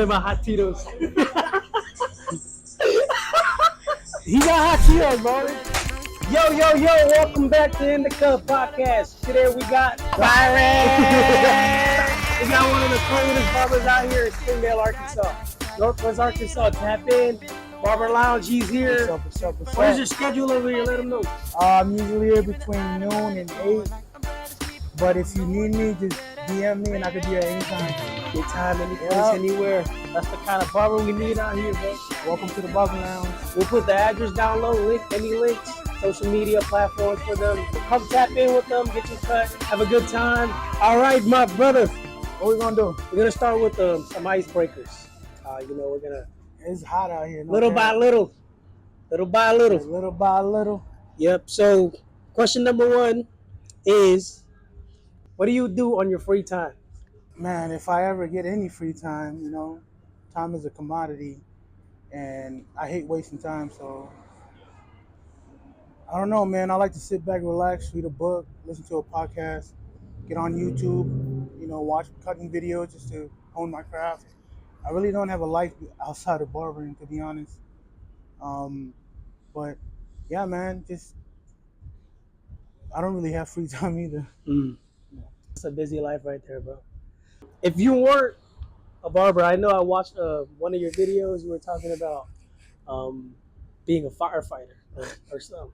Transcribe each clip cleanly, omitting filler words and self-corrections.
them my hot Cheetos. He got hot Cheetos, bro. Yo, welcome back to In the Cup Podcast. Today we got Byron. We got one of the coolest barbers out here in Springdale, Arkansas. Northwest Arkansas, tap in. Barber Lounge, he's here. What's up? What is your schedule over here? Let them know. I'm usually here between noon and 8. But if you need me, just DM me and I can be here anytime. Anytime, any place, anywhere. That's the kind of barber we need out here, bro. Welcome to the Barber Lounge. We'll put the address down low, any links, social media platforms for them. Come tap in with them, get your cut, have a good time. All right, my brother. What we gonna do? We're gonna start with some icebreakers. We're gonna. It's hot out here. Little by little. Little by little. Yep. So, question number 1 is, what do you do on your free time? Man, if I ever get any free time, time is a commodity, and I hate wasting time. So I don't know, man. I like to sit back, relax, read a book, listen to a podcast, get on YouTube, watch cutting videos just to hone my craft. I really don't have a life outside of barbering, to be honest. But yeah, man, I don't really have free time either. It's a busy life right there, bro. If you weren't a barber, I know I watched one of your videos. You were talking about being a firefighter or something.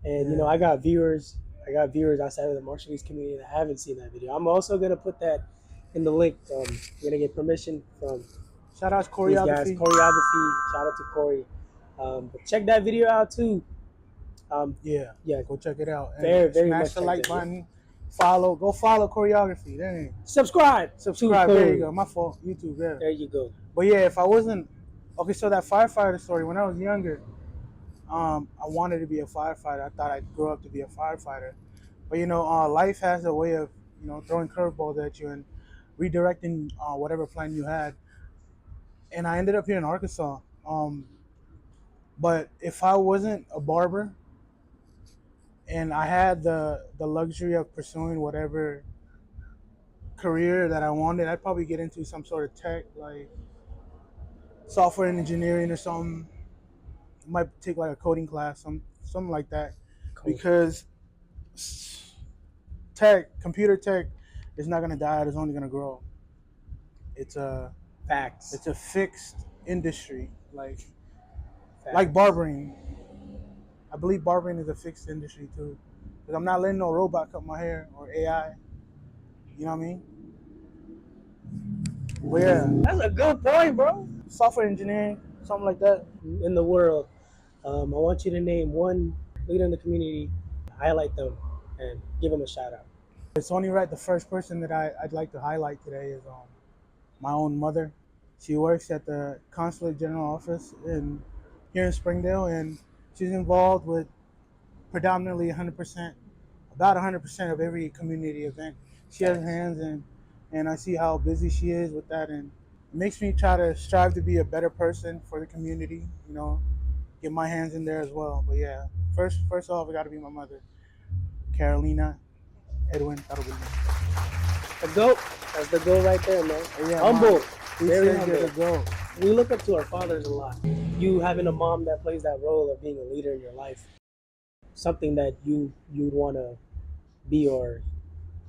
And I got viewers outside of the Marshallese community that haven't seen that video. I'm also gonna put that in the link. We're gonna get permission from shout out to choreography. These guys, choreography. Shout out to Corey. But check that video out too. Yeah, go check it out. Very smash much the like button. Go follow choreography. Dang. Subscribe. There you go. My fault. YouTube. Yeah. There you go. But yeah, if I wasn't so that firefighter story. When I was younger, I wanted to be a firefighter. I thought I'd grow up to be a firefighter. But life has a way of throwing curveballs at you and redirecting whatever plan you had. And I ended up here in Arkansas. But if I wasn't a barber and I had the luxury of pursuing whatever career that I wanted, I'd probably get into some sort of tech, like software engineering or something. I might take like a coding class, something like that. Cool. Because computer tech is not going to die. It's only going to grow. It's a facts. It's a fixed industry, like barbering. I believe barbering is a fixed industry too, because I'm not letting no robot cut my hair or AI. You know what I mean? But yeah, that's a good point, bro. Software engineering, something like that. In the world, I want you to name one leader in the community, highlight them, and give them a shout out. It's only right. The first person that I'd like to highlight today is my own mother. She works at the Consulate General Office here in Springdale, and she's involved with predominantly about 100% of every community event. She has hands in, and I see how busy she is with that, and it makes me try to strive to be a better person for the community, get my hands in there as well. But yeah, first off, it got to be my mother, Carolina Edwin Tarbwillin. The GOAT. That's the GOAT right there, man. Yeah, humble. Mom. Very humble. The GOAT. We look up to our fathers a lot. You having a mom that plays that role of being a leader in your life, something that you want to be or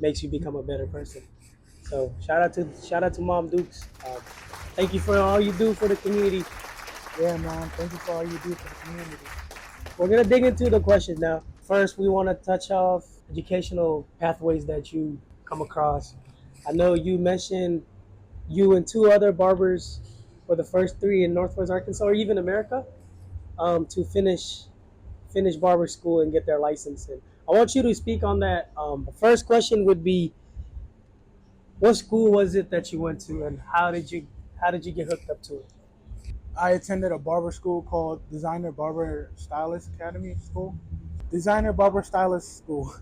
makes you become a better person. So shout out to Mom Dukes. Thank you for all you do for the community. Yeah, Mom. Thank you for all you do for the community. We're gonna dig into the questions now. First, we want to touch off educational pathways that you come across. I know you mentioned you and 2 other barbers were the first 3 in Northwest Arkansas or even America to finish barber school and get their license. And I want you to speak on that. The first question would be, what school was it that you went to, and how did you get hooked up to it? I attended a barber school called Designer Barber Stylist Academy School. Designer Barber Stylist School.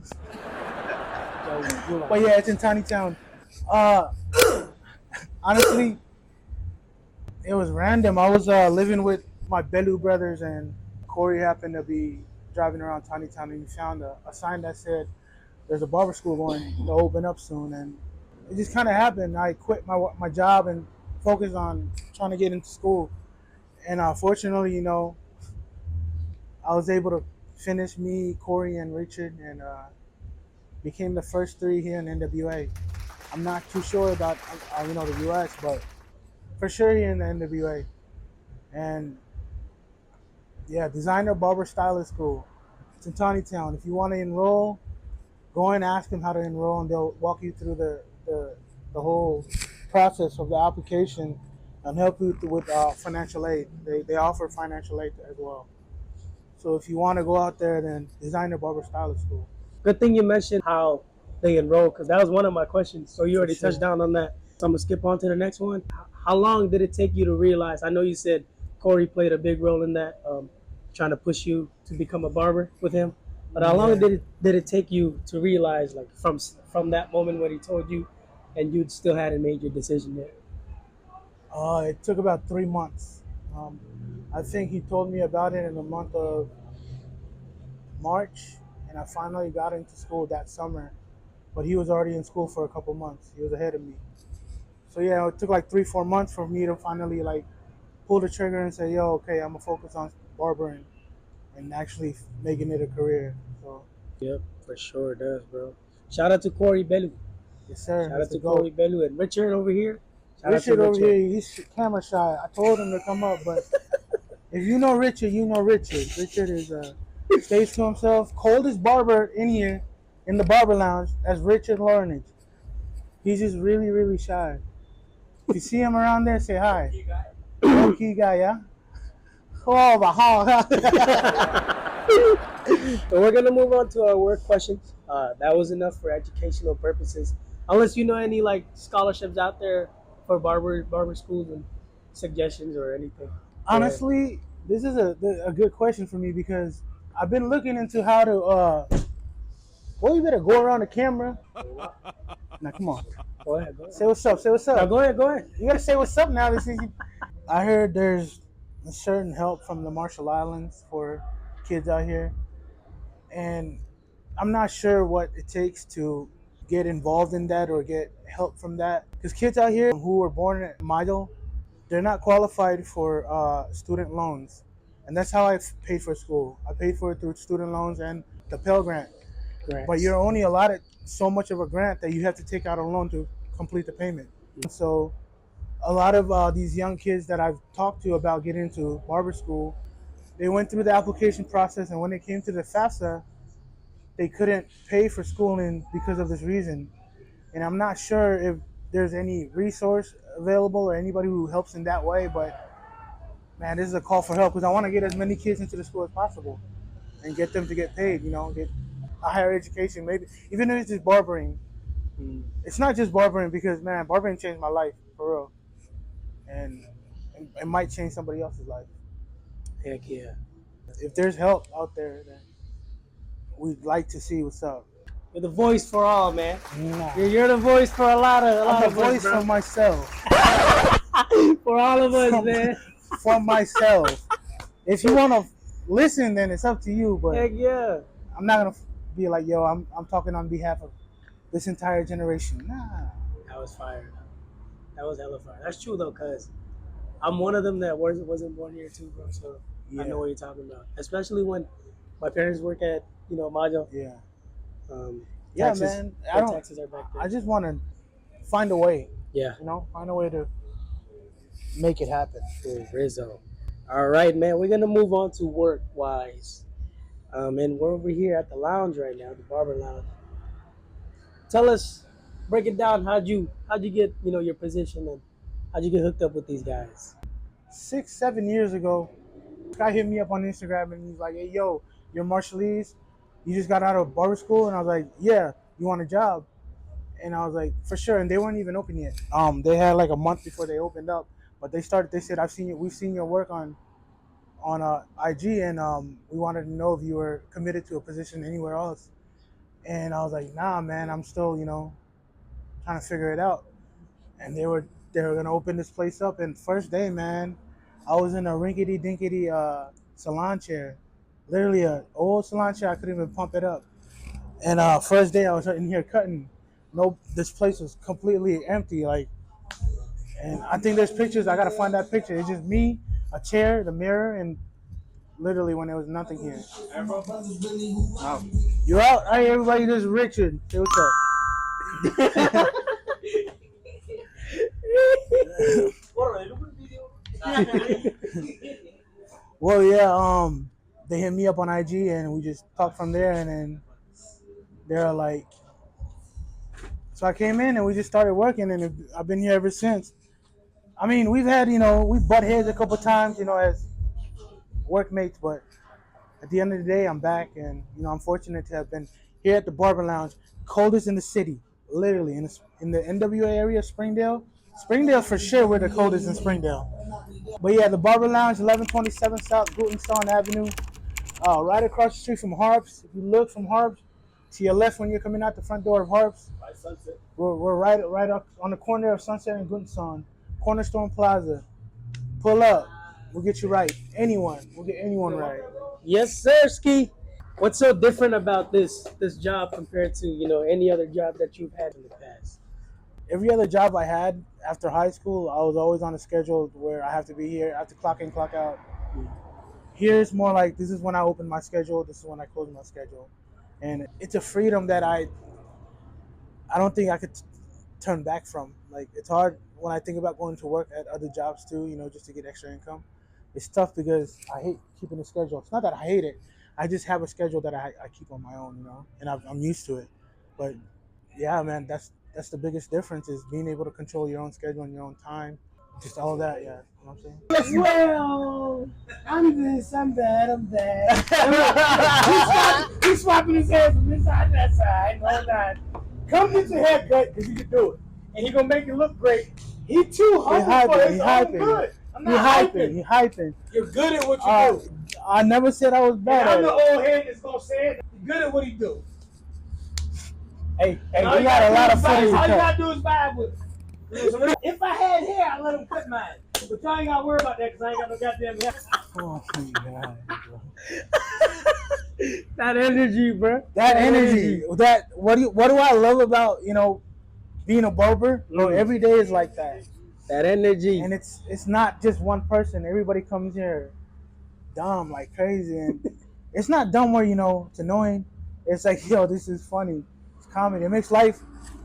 But yeah, it's in Tiny Town. Honestly, it was random. I was living with my Belu brothers, and Corey happened to be driving around Tiny Town, and he found a sign that said there's a barber school going to open up soon, and it just kind of happened. I quit my job and focused on trying to get into school. And fortunately, I was able to finish me, Corey, and Richard, and became the first three here in NWA. I'm not too sure about the U.S., but for sure here in the NWA. And yeah, designer barber stylist school. It's in Tawny Town. If you want to enroll, go and ask them how to enroll, and they'll walk you through the whole process of the application and help you with financial aid. They offer financial aid as well. So if you want to go out there, then designer barber stylist school. Good thing you mentioned how they enroll, because that was one of my questions. So you For already touched sure. down on that. So I'm gonna skip on to the next one. How long did it take you to realize? I know you said Corey played a big role in that, trying to push you to become a barber with him. But how long Yeah. did it take you to realize, like from that moment when he told you, and you still hadn't made your decision yet? It took about 3 months. Um, I think he told me about it in the month of March, and I finally got into school that summer. But he was already in school for a couple months. He was ahead of me. So yeah, it took like 3, 4 months for me to finally like pull the trigger and say, "Yo, okay, I'm gonna focus on barbering and actually making it a career." So Yep, for sure it does, bro. Shout out to Corey Bellu. yes, sir, Shout he's out the to goat. Corey Bellu and Richard over here. Shout out to Richard over here, Richard. he's camera shy. I told him to come up, but if you know Richard, you know Richard. Richard is stays to himself. Coldest barber in here, in the barber lounge, that's Richard Lornage. He's just really, really shy. If you see him around there, say hi. Low key guy, yeah. Oh, but So we're gonna move on to our work questions. That was enough for educational purposes. Unless you know any like scholarships out there for barber schools and suggestions or anything. Go ahead. honestly, this is a good question for me because I've been looking into how to. Well, you better go around the camera. Now, come on. Go ahead. Go ahead. Say what's up. Say what's Now up. go ahead. Go ahead. You gotta say what's up now. This is. I heard there's a certain help from the Marshall Islands for kids out here, and I'm not sure what it takes to get involved in that or get help from that. Because kids out here who were born at Mayo, they're not qualified for student loans, and that's how I paid for school. I paid for it through student loans and the Pell Grant. But Grants. you're only allotted so much of a grant that you have to take out a loan to complete the payment. So a lot of these young kids that I've talked to about getting into barber school, they went through the application process, and when it came to the FAFSA, they couldn't pay for schooling because of this reason. And I'm not sure if there's any resource available or anybody who helps in that way, but man, this is a call for help because I want to get as many kids into the school as possible and get them to get paid, get a higher education, maybe even if it's just barbering. Mm, It's not just barbering because man, barbering changed my life for real, and it might change somebody else's life. heck yeah. If there's help out there, then we'd like to see what's up. You're the voice for all, man. Nah, You're the voice for a lot I'm the of us, voice bro. for myself. For all of us, From, man. for myself. If you want to listen, then it's up to you. But Heck yeah. I'm not gonna be like, yo, I'm talking on behalf of this entire generation. Nah. That was fire. That was hella fire. That's true though, cause I'm one of them that wasn't born here too, bro. So I Yeah. know what you're talking about. Especially when my parents work at Majo. Yeah. Um, Yeah, taxes, man. their taxes are back I there. just want to find a way. Yeah. Find a way to make it happen. Cool, Rizzo. All right, man. We're gonna move on to work wise. And we're over here at the lounge right now, the barber lounge. Tell us, break it down. How'd you get your position, and how'd you get hooked up with these guys? 6, 7 years ago, this guy hit me up on Instagram and he's like, "Hey, yo, you're Marshallese. You just got out of barber school?" And I was like, "Yeah. You want a job?" And I was like, "For sure." And they weren't even open yet. They had like a month before they opened up, but they started. They said, We've seen your work on IG, and we wanted to know if you were committed to a position anywhere else." And I was like, "Nah, man. I'm still, trying to figure it out." And they were gonna open this place up. And first day, man, I was in a rinkety dinkety salon chair, literally a old salon chair. I couldn't even pump it up. And first day, I was in here cutting. No, this place was completely empty. Like And I think there's pictures. I gotta find that picture. It's just me, a chair, the mirror, and literally when there was nothing here. You out? Hey, everybody, this is Richard. Say what's up. Well, yeah, they hit me up on IG and we just talked from there, and then they're like, so I came in and we just started working, and I've been here ever since. I mean, we've had, we butt heads a couple times, as workmates, but at the end of the day, I'm back, and I'm fortunate to have been here at the Barber Lounge, coldest in the city, literally in the NWA area, Springdale. Springdale for sure, we're the coldest in Springdale. But yeah, the Barber Lounge, 1127 South Gutenstone Avenue, right across the street from Harps. If you look from Harps to your left when you're coming out the front door of Harps, we're right up on the corner of Sunset and Gutenstone, Cornerstone Plaza. Pull up, we'll get you right. We'll get anyone right. Yes, sir, Ski. What's so different about this job compared to any other job that you've had in the past? Every other job I had after high school, I was always on a schedule where I have to be here. I have to clock in, clock out. Here it's more like this is when I open my schedule. This is when I close my schedule, and it's a freedom that I don't think I could turn back from. Like, it's hard when I think about going to work at other jobs too. Just to get extra income. It's tough because I hate keeping a schedule. It's not that I hate it. I just have a schedule that I keep on my own, and I'm used to it. But yeah, man, that's the biggest difference is being able to control your own schedule and your own time. Just all that, yeah. You know what I'm saying? Well, I'm this, I'm that, I'm that. He's swapping his head from this side to that side. No, not. Come get your haircut because you can do it. And he going to make you look great. He too humble for his own good. I'm not hyping. He hyping. You're good at what you do. I never said I was bad And I'm at the it. old head that's going to say it. You're good at what he do. Hey, we got a lot of footage. All you got to do is vibe with it. If I had hair, I'd let him cut mine. But y'all ain't got to worry about that because I ain't got no goddamn hair. Oh, my God, bro. That energy, bro. That energy. What do I love about, being a barber? Bro, every day is like that. That energy. And it's not just one person. Everybody comes here dumb, like crazy. And it's not dumb where, it's annoying. It's like, this is funny. It's comedy. It makes life.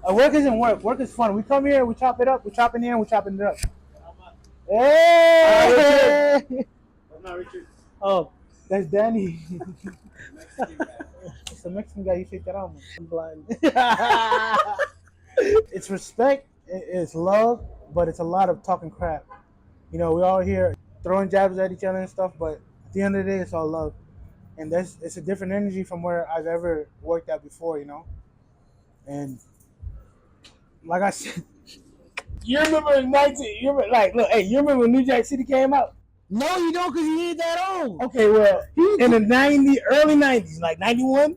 Work isn't work. Work is fun. We come here, we chop it up, we chop it in, we chopping it up. Hey! That's not Richard. Oh, that's Danny. It's a Mexican guy. You shake that out, man. I'm blind. It's respect. It's love, but it's a lot of talking crap. We all here throwing jabs at each other and stuff, but at the end of the day, it's all love. And it's a different energy from where I've ever worked at before, And like I said, you remember you remember when New Jack City came out? No, you don't, because he ain't that old. Okay, well, in the early 90s, like 91.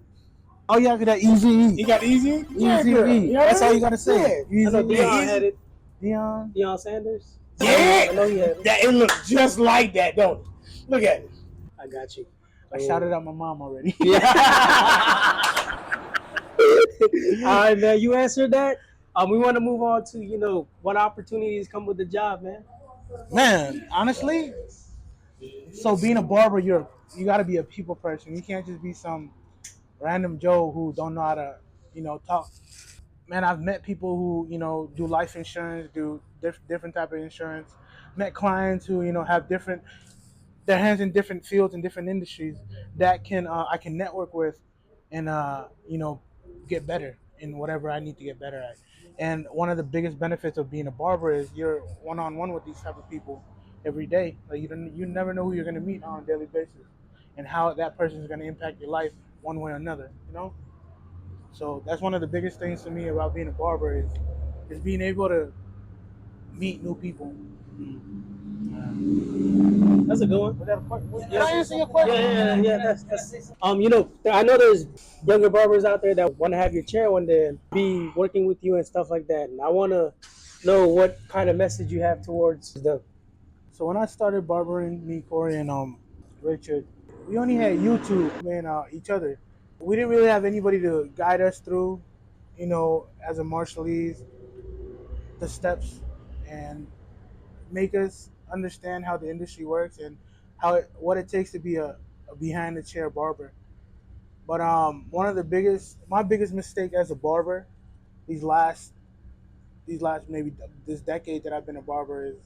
Oh, yeah, that Easy. You got Easy? Easy. That's all you got to say. Yeah. I know Deion had it. Deion Sanders? Yeah. I know he had it. It looks just like that, don't it? Look at it. I got you. I shouted out my mom already. Yeah. All right, man. You answered that. We want to move on to, what opportunities come with the job, man. Man, honestly, so being a barber, you got to be a people person. You can't just be some random Joe who don't know how to, talk. Man, I've met people who, do life insurance, do different type of insurance. Met clients who, have their hands in different fields and different industries that I can network with and, get better in whatever I need to get better at. And one of the biggest benefits of being a barber is you're one-on-one with these type of people every day. Like you never know who you're going to meet on a daily basis and how that person is going to impact your life one way or another, So that's one of the biggest things to me about being a barber is being able to meet new people. That's a good one. Can I answer your question? Yeah. That's I know there's younger barbers out there that want to have your chair one day and be working with you and stuff like that. And I want to know what kind of message you have towards them. So when I started barbering, me, Corey, and Richard, we only had YouTube and each other. We didn't really have anybody to guide us through, as a Marshallese, the steps. And make us understand how the industry works and what it takes to be a behind the chair barber. But one of the my biggest mistake as a barber these last these last maybe this decade that I've been a barber is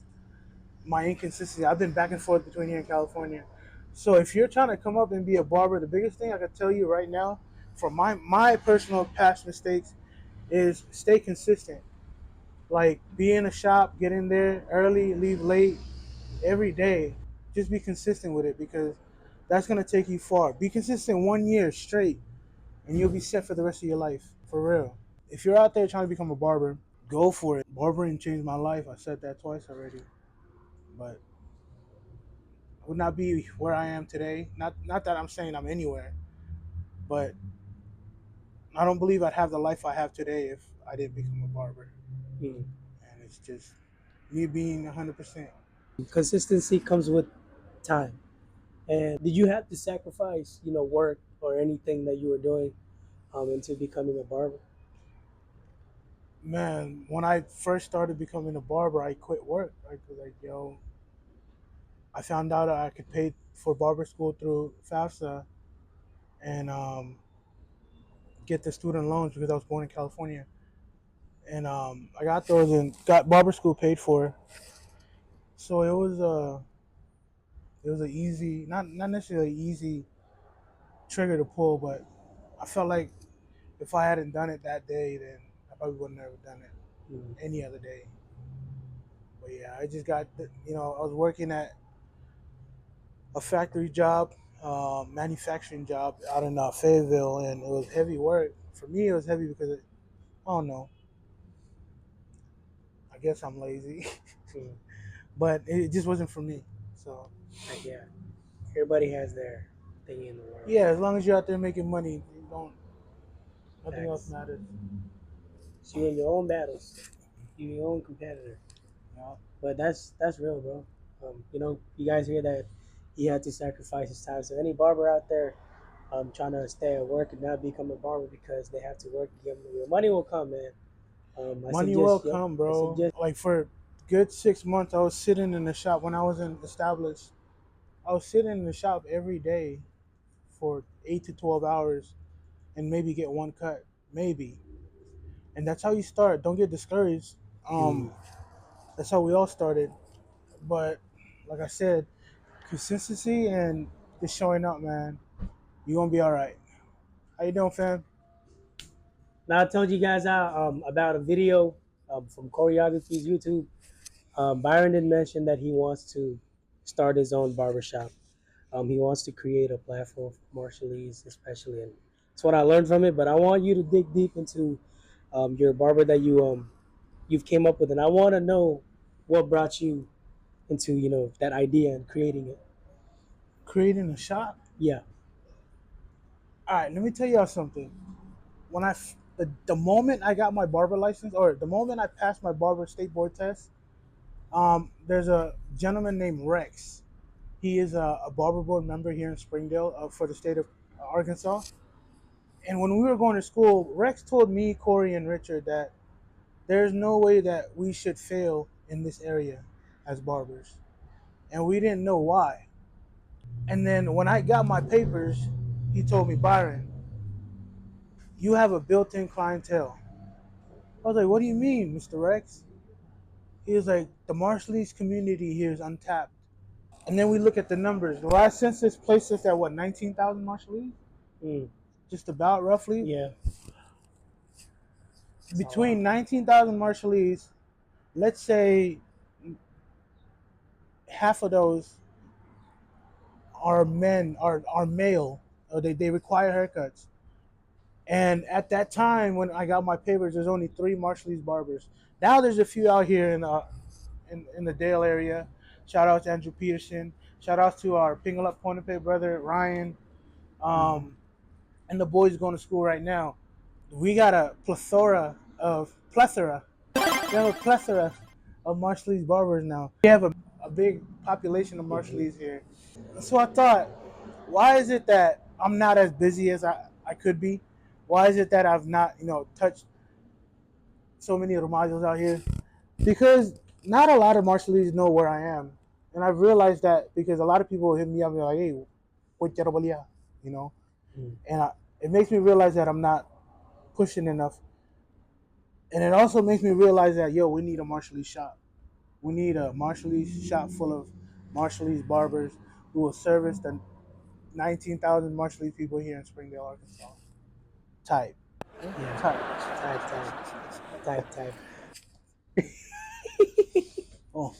my inconsistency. I've been back and forth between here and California. So if you're trying to come up and be a barber, the biggest thing I can tell you right now, from my personal past mistakes, is stay consistent. Like be in a shop, get in there early, leave late, every day. Just be consistent with it because that's gonna take you far. Be consistent 1 year straight, and you'll be set for the rest of your life, for real. If you're out there trying to become a barber, go for it. Barbering changed my life. I said that twice already, but I would not be where I am today. Not that I'm saying I'm anywhere, but I don't believe I'd have the life I have today if I didn't become a barber. Mm. And it's just me being 100%. Consistency comes with time. And did you have to sacrifice, work or anything that you were doing into becoming a barber? Man, when I first started becoming a barber, I quit work. I was like, yo, I found out I could pay for barber school through FAFSA and get the student loans because I was born in California. And I got those and got barber school paid for. So it was an easy, not necessarily easy trigger to pull, but I felt like if I hadn't done it that day, then I probably wouldn't have done it Mm. any other day. But yeah, I just got, I was working at a factory job, manufacturing job out in Fayetteville, and it was heavy work. For me, it was heavy because I don't know. I guess I'm lazy, Mm. but it just wasn't for me. So Like, yeah, everybody has their thing in the world. yeah, as long as you're out there making money, you don't nothing else Facts. matters. So you're in your own battles. You're your own competitor. Yeah. But that's real, bro. You guys hear that he had to sacrifice his time. So any barber out there trying to stay at work and not become a barber because they have to work to get money, money will come, man. I Money will suggest, yep, come, I bro. suggest. Like for good 6 months, I was sitting in the shop when I was in established. I was sitting in the shop every day for 8 to 12 hours and maybe get one cut, maybe. And that's how you start. Don't get discouraged. Mm. Um, that's how we all started. But like I said, consistency and just showing up, man. You gonna be all right. How you doing, fam? Now I told you guys out about a video from Choreography's YouTube. Byron did mention that he wants to start his own barbershop. He wants to create a platform for Marshallese, especially, and that's what I learned from it. But I want you to dig deep into your barber that you've came up with, and I want to know what brought you into that idea and creating it. Creating a shop. Yeah. All right, let me tell y'all something. When the moment I got my barber license, or the moment I passed my barber state board test, there's a gentleman named Rex. He is a barber board member here in Springdale for the state of Arkansas. And when we were going to school, Rex told me, Corey, and Richard that there's no way that we should fail in this area as barbers. And we didn't know why. And then when I got my papers, he told me, Byron, you have a built in clientele. I was like, what do you mean, Mr. Rex? He was like, the Marshallese community here is untapped. And then we look at the numbers. The last census placed us at what, 19,000 Marshallese? Mm. Just about roughly. Yeah. That's a lot. Between 19,000 Marshallese, let's say half of those are men, are male, or they require haircuts. And at that time, when I got my papers, there's only 3 Marshallese barbers. Now there's a few out here in the Dale area. Shout out to Andrew Peterson. Shout out to our Pingle Up Ponape brother Ryan, Mm-hmm. um, and the boys going to school right now. We got a plethora. We have a plethora of Marshallese barbers now. We have a big population of Mm-hmm. Marshallese here. So I thought, why is it that I'm not as busy as I could be? Why is it that I've not, touched so many of the modules out here? Because not a lot of Marshallese know where I am, and I've realized that because a lot of people hit me up and they're like, "Hey, what you know, Mm. and it makes me realize that I'm not pushing enough, and it also makes me realize that we need a Marshallese shop. We need a Marshallese shop full of Marshallese barbers who will service the 19,000 Marshallese people here in Springdale, Arkansas. Type, Yeah. type. Type. Oh,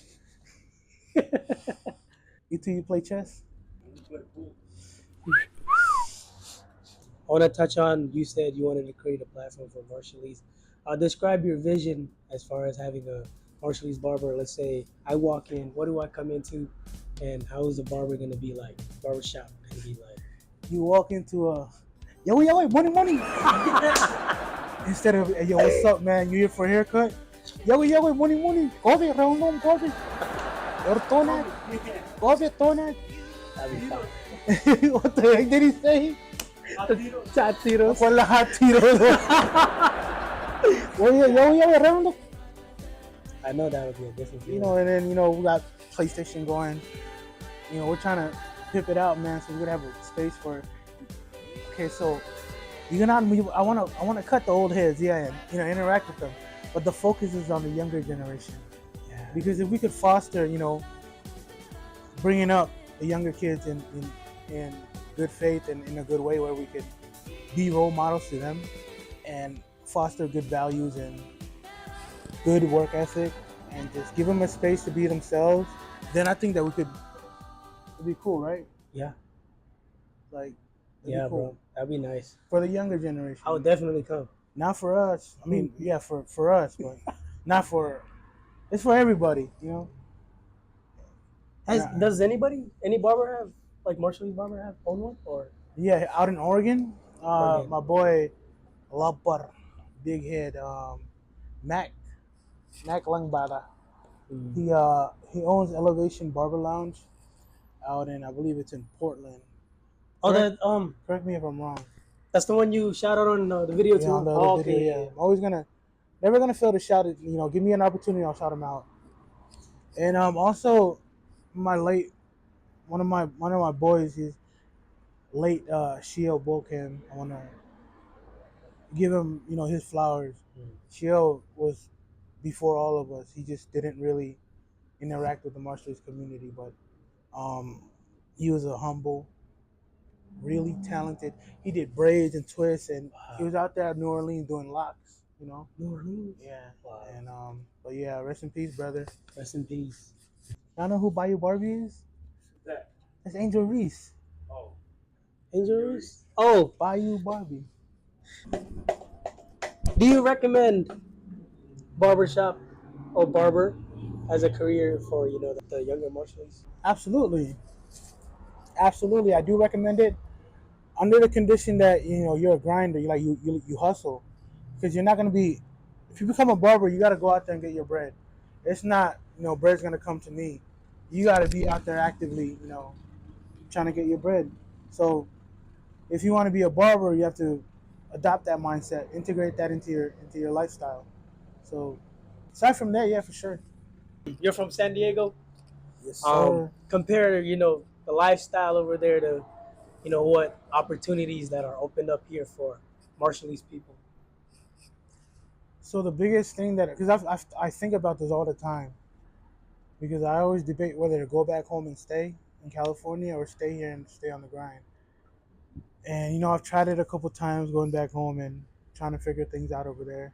you two, you play chess? I want to touch on, you said you wanted to create a platform for Marshallese. Describe your vision as far as having a Marshallese barber. Let's say I walk in, what do I come into, and how is the barber going to be like? Barbershop going to be like? You walk into a money, money. Instead of hey, yo, what's up, man? You here for a haircut? Money, money. Kobe, round on Kobe. Or Tonat. Kobe, Tonat. That'd be fun. What the heck did he say? Chatiros. Ako lahat tiro. Round on. I know that would be a different feeling. And then we got PlayStation going. We're trying to pip it out, man. So we're gonna have a space for. Okay, so you're not. I wanna cut the old heads, yeah, and interact with them. But the focus is on the younger generation. Yeah. Because if we could foster, bringing up the younger kids in good faith and in a good way where we could be role models to them and foster good values and good work ethic and just give them a space to be themselves, then I think that it'd be cool, right? Yeah. Like, Yeah, cool. bro. That'd be nice. For the younger generation. I would definitely come. Not for us. I mean, yeah, for us, but not for. It's for everybody, Does any barber have, like Marshallese barber have own one, or? Yeah, out in Oregon, Oregon. my boy Lapar, big head, Mac Langbada. Mm. He owns Elevation Barber Lounge out in, I believe it's in Portland. Oh, Correct me if I'm wrong. that's the one you shout out on the video Yeah, too. on the Oh, video. okay, Yeah, I'm always never gonna fail to shout it. Give me an opportunity, I'll shout him out. And also, my late one of my boys, his late Shio Bokem. I wanna give him his flowers. Mm. Shio was before all of us. He just didn't really interact with the Marshallese community, but he was a humble, really talented. He did braids and twists, and he was out there at New Orleans doing locks. New Orleans. Yeah. Wow. And but yeah, rest in peace, brother. Rest in peace. Y'all know who Bayou Barbie is? That's Angel Reese. Injuries? Oh, Bayou Barbie. do you recommend barbershop or barber as a career for the younger Marshallese? Absolutely, absolutely. I do recommend it under the condition that you're a grinder. You hustle, because you're not gonna be. If you become a barber, you got to go out there and get your bread. It's not bread's gonna come to me. You got to be out there actively trying to get your bread. So if you want to be a barber, you have to adopt that mindset, integrate that into your lifestyle. So aside from that, yeah, for sure. You're from San Diego. Yes, sir. Compare the lifestyle over there to what opportunities that are opened up here for Marshallese people. So the biggest thing that, because I think about this all the time, because I always debate whether to go back home and stay in California or stay here and stay on the grind. And I've tried it a couple times going back home and trying to figure things out over there.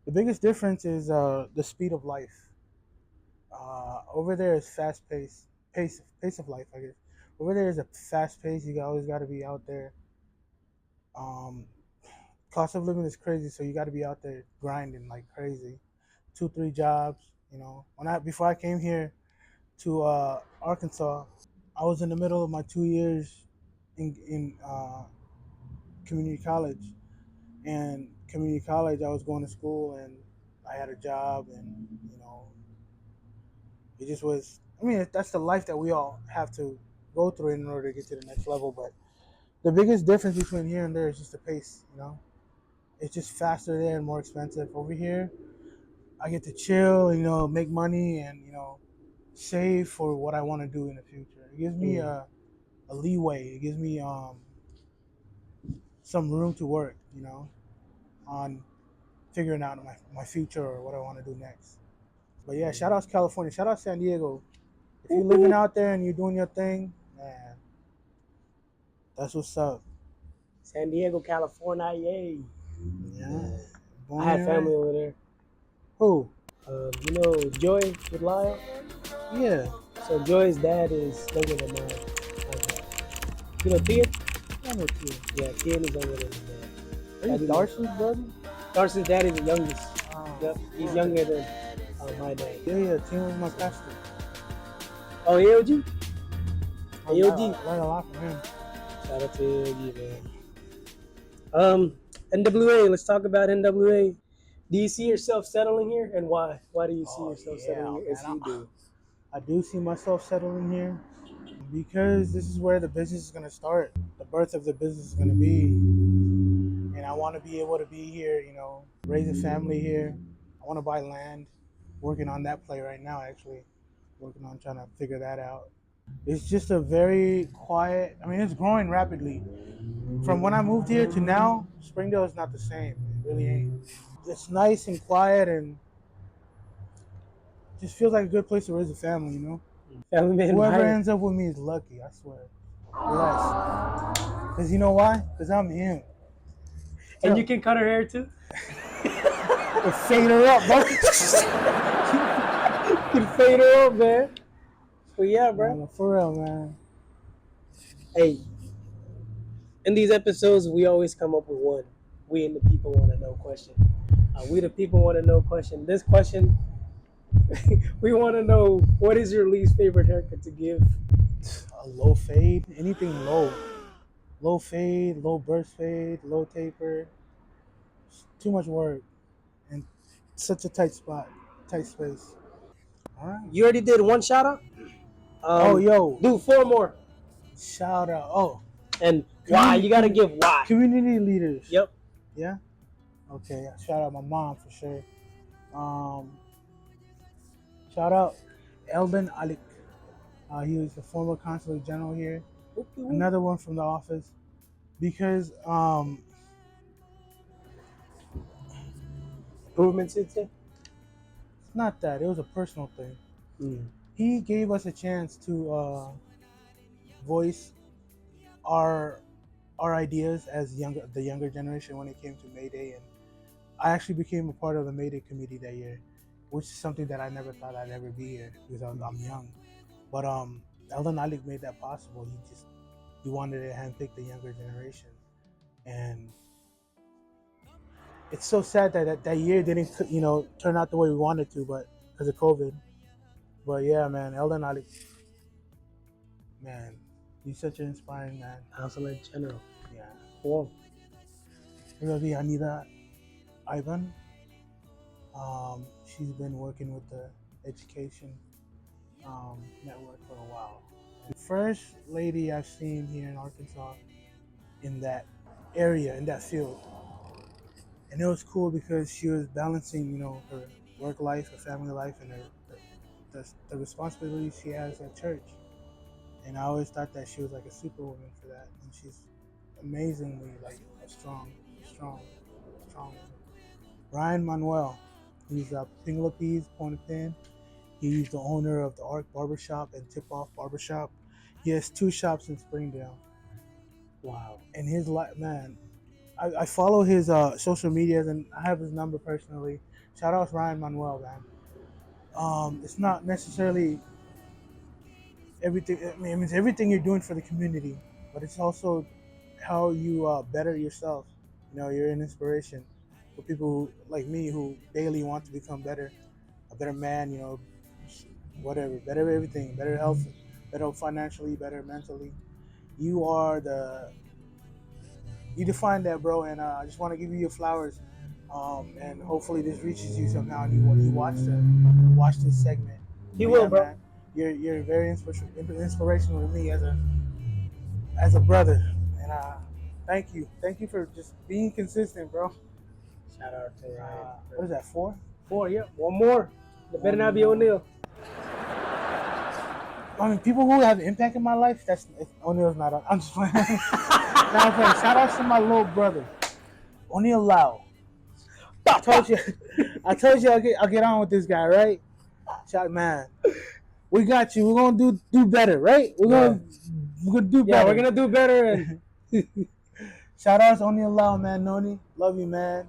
The biggest difference is the speed of life. Over there is fast pace of life, I guess. Over there is a fast pace. You always got to be out there. Um, Cost of living is crazy, so you got to be out there grinding like crazy, 2, 3 jobs. Before I came here to Arkansas, I was in the middle of my 2 years in community college, and community college I was going to school and I had a job, and it just was. I mean, that's the life that we all have to go through in order to get to the next level. But the biggest difference between here and there is just the pace. It's just faster there and more expensive. Over here, I get to chill, make money and save for what I want to do in the future. It gives me a leeway. It gives me some room to work, on figuring out my future or what I want to do next. But yeah, shout out to California, shout out San Diego. If you're living out there and you're doing your thing, man, that's what's up. San Diego, California, yay. Yeah, I born have there, right? family over there. Who? You know Joy with Lyle? Yeah, So Joy's dad is younger than mine. You know Tian? I know too. Yeah, Tian is younger than his dad. Are you Darcy's brother? Darcy's dad is the youngest. Oh, Yep, he's oh. younger than my dad. Yeah, Tim was my pastor. Oh, AOG? I AOG. learned a lot from him. Shout out to AOG, man. NWA, let's talk about NWA. Do you see yourself settling here, and why? Why do you see yourself settling here as you do? I do see myself settling here because this is where the business is going to start. The birth of the business is going to be. And I want to be able to be here, raise a family here. I want to buy land. Working on that play right now, actually. Working on trying to figure that out. It's just a very quiet, it's growing rapidly. From when I moved here to now, Springdale is not the same. It really ain't. It's nice and quiet and just feels like a good place to raise a family. Family man, Whoever Byron. ends up with me is lucky, I swear. Blessed. Because you know why? Because I'm him. And you can cut her hair too? Fade her up, bro. You can fade her up, man. But yeah, bro. No, for real, man. Hey, in these episodes, we always come up with one. We and the people want to know question. We the people want to know question. This question, we want to know, what is your least favorite haircut to give? A low fade, anything low. Low fade, low burst fade, low taper. It's too much work and such a tight spot, tight space. All right. You already did one shout out? Yo. Do 4 more. Shout out. Oh. And why? You got to give why. Community leaders. Yep. Yeah? Okay. Shout out my mom for sure. Shout out Eldon Alik. He was the former consul general here. Another one from the office. Because improvements, it's not that. It was a personal thing. He gave us a chance to voice our ideas as the younger generation when it came to May Day, and I actually became a part of the May Day committee that year, which is something that I never thought I'd ever be here because I'm young. But Eldon Alik made that possible. He wanted to handpick the younger generation, and it's so sad that year didn't turn out the way we wanted to, but because of COVID. But yeah, man, Eldon Alik, man, he's such an inspiring man. Councilor General. Yeah. Cool. Ravi Anida Ivan. She's been working with the education network for a while. The first lady I've seen here in Arkansas in that area, in that field. And it was cool because she was balancing, her work life, her family life, and the responsibilities she has at church. And I always thought that she was like a superwoman for that. And she's amazingly like a strong. Ryan Manuel, he's a Pinglapis, Point of Pin. He's the owner of the Arc Barbershop and Tip Off Barbershop. He has 2 shops in Springdale. Wow. And his life, man, I follow his social medias and I have his number personally. Shout out to Ryan Manuel, man. It's not necessarily everything. It's everything you're doing for the community, but it's also how you better yourself. You're an inspiration for people like me who daily want to become better, a better man. Whatever, better everything, better health, better financially, better mentally. You define that, bro, and I just want to give you your flowers, and hopefully this reaches you somehow. And you watch this segment. He will, bro. Man, you're very inspirational to me as a brother, and thank you for just being consistent, bro. Shout out to Ryan. What is that, 4? 4, yeah. One more. It better not be One more. O'Neal. I mean, people who have impact in my life, that's O'Neal's not on. I'm just playing. Nah, I'm playing. Shout out to my little brother, O'Neal Lau. I told you, I'll get on with this guy, right? Shout, man, we got you. We're gonna do better, right? We're gonna do better. Yeah, we're gonna do better. And shout out to O'Neal Lau, man. Noni, love you, man.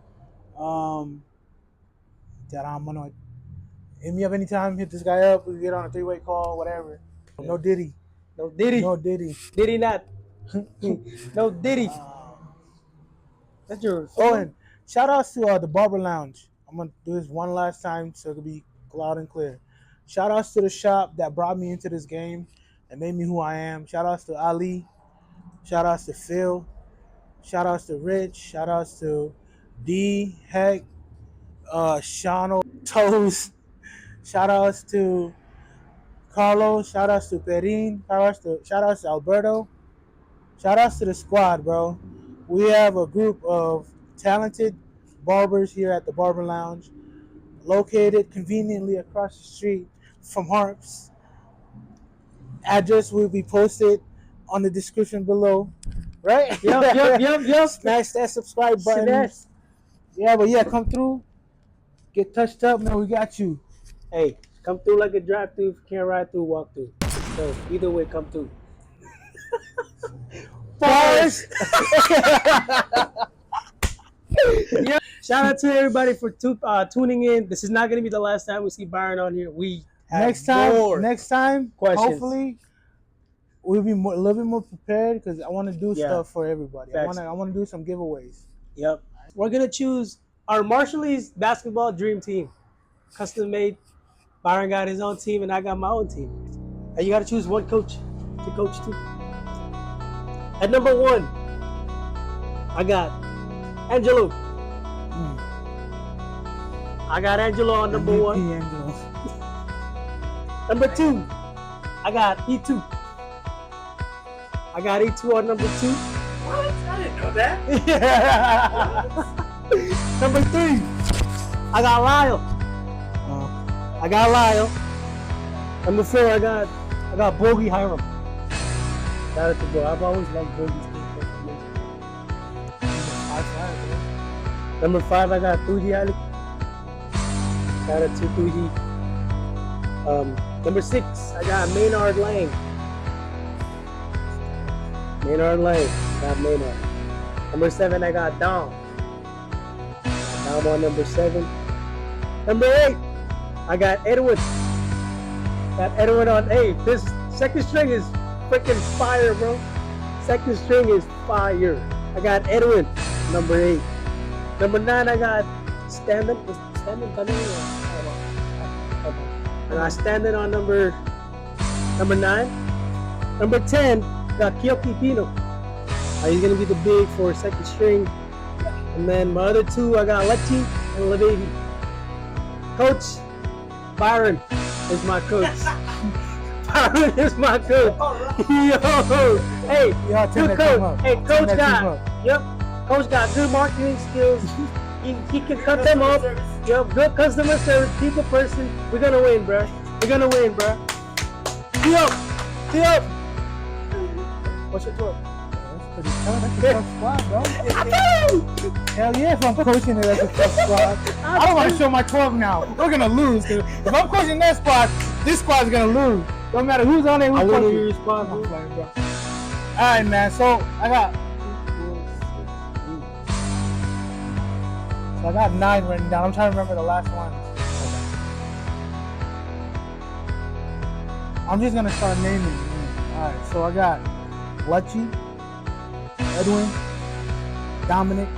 Hit me up anytime. Hit this guy up. We can get on a 3-way call, whatever. Yeah. No Diddy. No Diddy. No Diddy. Diddy not. No Diddy. That's yours. Oh, and shout outs to the Barber Lounge. I'm going to do this one last time so it can be loud and clear. Shout outs to the shop that brought me into this game and made me who I am. Shout outs to Ali. Shout outs to Phil. Shout outs to Rich. Shout outs to D, Heck, Shano, Toes. Shout outs to Carlos. Shout outs to Perin. Shout outs to Alberto. Shout outs to the squad, bro. We have a group of talented barbers here at the Barber Lounge, located conveniently across the street from Harps. Address will be posted on the description below, right? Yep. Smash that subscribe button. Yeah, but yeah, come through. Get touched up, man. We got you. Hey, come through like a drive through. If you can't ride through, walk through. So either way, come through. Bars. Yeah. Shout out to everybody for tuning in. This is not going to be the last time we see Byron on here. We have next time, questions. Hopefully, we'll be a little bit more prepared because I want to do stuff for everybody. I want to do some giveaways. Yep. We're going to choose our Marshallese basketball dream team. Custom made. Byron got his own team and I got my own team. And you got to choose one coach to coach to. At number 1, I got Angelo. I got Angelo on number 1. Number 2, I got E2. I got E2 on number 2. What? I didn't know that. Number 3, I got Lyle. I got Lyle. Number 4, I got Bogey Hiram. Shout out to Bo. I've always loved Bogey's game. Number 5, I got Tuji Ali. Shout out to Tuji. Number 6, I got Maynard Lang. Got Maynard. Number 7, I got Dom. Dom on number 7. Number 8, I got Edwin. Got Edwin on 8. This second string is freaking fire, bro. Second string is fire. I got Edwin, number 8. Number 9, I got Standing. I got Standing on number 9. Number 10, got Kyoki Pino. He's gonna be the big for second string. And then my other 2, I got Lechi and LaBaby. Coach Byron is my coach. Byron is my coach. Yo, hey, good coach. Hey, coach got good marketing skills. He can cut them up. Good customer service, people person. We're gonna win, bro. Tee up. What's your 12? That's a tough squad, bro. Hell yeah, if I'm coaching it, that's a tough squad. I don't want to show my 12 now. We're gonna lose. If I'm coaching that squad, this squad's gonna lose. Don't matter who's on it. I want to be responsible. All right, man. So I got 9 written down. I'm trying to remember the last one. I'm just gonna start naming. All right. So I got Lechi, Edwin, Dominic,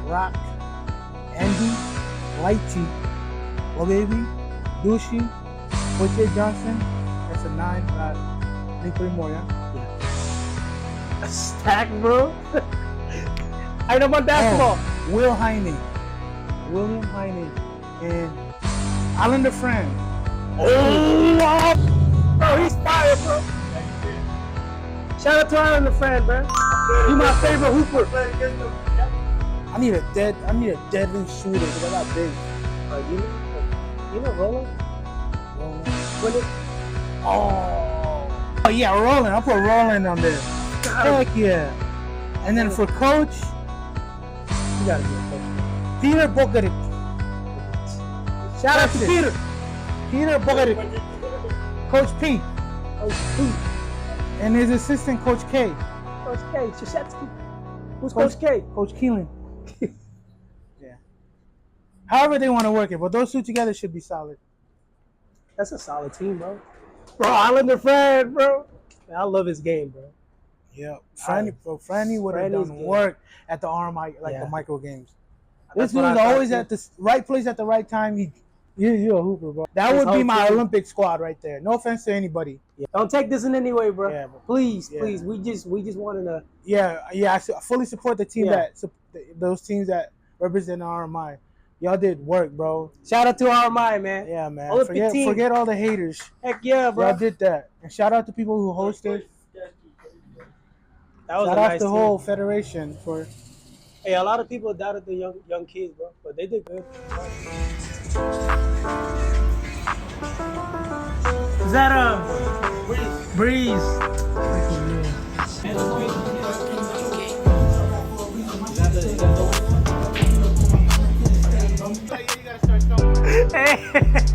Rock, Andy, Lighty, LaBaby, Dushi, Butcher Johnson. That's a 9. I think 3 more, yeah? A stack, bro. I know my basketball. William Heine, and Islander Friend. Oh, he's fire, bro. Shout out to Islander Friend, bro. You my favorite hooper. I need a deadly shooter because I got big. You know? You know rolling? Rolling. When it, Oh yeah, rolling. I'll put rolling on there. Heck yeah. And then for coach, you gotta be a coach. Peter Bogaric. Shout out to Peter. Peter Bogaric. Coach P. Coach P. And his assistant, Coach K. Coach K. Shashetsky. Who's Coach K? Coach Keelan. Yeah. However they want to work it, but those two together should be solid. That's a solid team, bro. Bro, Islander Fred, bro. Man, I love his game, bro. Yeah. Franny would have Franny's done game. work at the RMI, like Yeah. the micro games. That's This what I dude's thought, always too. at the right place at the right time. You're a hooper, bro. That His would be whole my team. Olympic squad right there. No offense to anybody. Yeah. Don't take this in any way, bro. Yeah, bro. Please, Yeah. please. We just wanted to. Yeah. I fully support the team Yeah. those teams that represent RMI. Y'all did work, bro. Shout out to RMI, man. Yeah, man. Olympic team. Forget all the haters. Heck yeah, bro. Y'all did that. And shout out to people who hosted. That was Shout a out nice the team. whole federation for. Hey, a lot of people doubted the young kids, bro, but they did good. Is that Breeze? Hey.